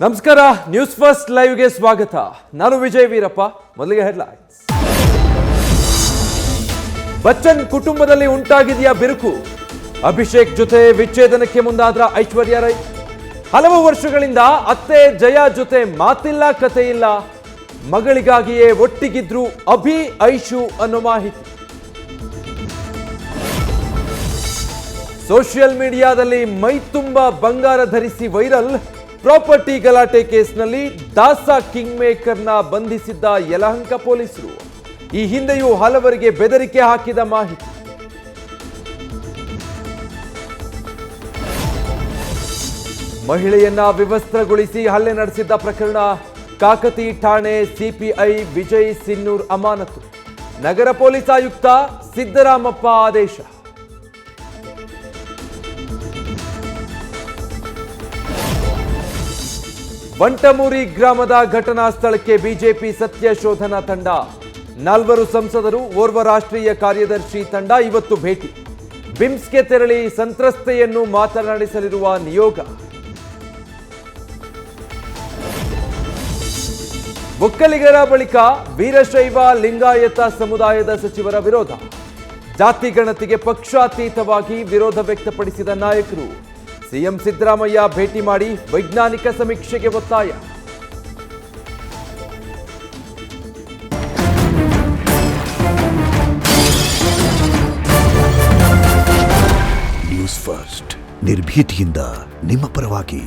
ನಮಸ್ಕಾರ, news first ಲೈವ್ಗೆ ಸ್ವಾಗತ. ನಾನು ವಿಜಯ್ ವೀರಪ್ಪ. ಮೊದಲಿಗೆ ಹೆಡ್ಲೈನ್ಸ್. ಬಚ್ಚನ್ ಕುಟುಂಬದಲ್ಲಿ ಉಂಟಾಗಿದೆಯಾ ಬಿರುಕು? ಅಭಿಷೇಕ್ ಜೊತೆ ವಿಚ್ಛೇದನಕ್ಕೆ ಮುಂದಾದ್ರ ಐಶ್ವರ್ಯ ರೈ. ಹಲವು ವರ್ಷಗಳಿಂದ ಅತ್ತೆ ಜಯಾ ಜೊತೆ ಮಾತಿಲ್ಲ, ಕತೆ ಇಲ್ಲ. ಮಗಳಿಗಾಗಿಯೇ ಒಟ್ಟಿಗಿದ್ರು ಅಭಿ ಐಶು ಅನ್ನೋ ಮಾಹಿತಿ. ಸೋಷಿಯಲ್ ಮೀಡಿಯಾದಲ್ಲಿ ಮೈ ತುಂಬ ಬಂಗಾರ ಧರಿಸಿ ವೈರಲ್. ಪ್ರಾಪರ್ಟಿ ಗಲಾಟೆ ಕೇಸ್ನಲ್ಲಿ ದಾಸ ಕಿಂಗ್ ಮೇಕರ್ನ ಬಂಧಿಸಿದ್ದ ಯಲಹಂಕ ಪೊಲೀಸರು. ಈ ಹಿಂದೆಯೂ ಹಲವರಿಗೆ ಬೆದರಿಕೆ ಹಾಕಿದ ಮಾಹಿತಿ. ಮಹಿಳೆಯನ್ನ ವಿವಸ್ತ್ರಗೊಳಿಸಿ ಹಲ್ಲೆ ನಡೆಸಿದ್ದ ಪ್ರಕರಣ. ಕಾಕತಿ ಠಾಣೆ ಸಿಪಿಐ ವಿಜಯ್ ಸಿನ್ನೂರ್ ಅಮಾನತು. ನಗರ ಪೊಲೀಸ್ ಆಯುಕ್ತ ಸಿದ್ದರಾಮಪ್ಪ ಆದೇಶ. ಬಂಟಮೂರಿ ಗ್ರಾಮದ ಘಟನಾ ಸ್ಥಳಕ್ಕೆ ಬಿಜೆಪಿ ಸತ್ಯ ಶೋಧನಾ ತಂಡ. 4 ಸಂಸದರು, ಓರ್ವ ರಾಷ್ಟ್ರೀಯ ಕಾರ್ಯದರ್ಶಿ ತಂಡ ಇವತ್ತು ಭೇಟಿ. ಬಿಮ್ಸ್ಗೆ ತೆರಳಿ ಸಂತ್ರಸ್ತೆಯನ್ನು ಮಾತನಾಡಿಸಲಿರುವ ನಿಯೋಗ. ಒಕ್ಕಲಿಗರ ಬಳಿಕ ವೀರಶೈವ ಲಿಂಗಾಯತ ಸಮುದಾಯದ ಸಚಿವರ ವಿರೋಧ. ಜಾತಿ ಗಣತಿಗೆ ಪಕ್ಷಾತೀತವಾಗಿ ವಿರೋಧ ವ್ಯಕ್ತಪಡಿಸಿದ ನಾಯಕರು. ಸಿಎಂ ಸಿದ್ದರಾಮಯ್ಯ ಭೇಟಿ ಮಾಡಿ ವೈಜ್ಞಾನಿಕ ಸಮೀಕ್ಷೆಗೆ ಒತ್ತಾಯ. ನ್ಯೂಸ್ ಫಸ್ಟ್, ನಿರ್ಭೀತಿಯಿಂದ ನಿಮ್ಮ ಪರವಾಗಿ.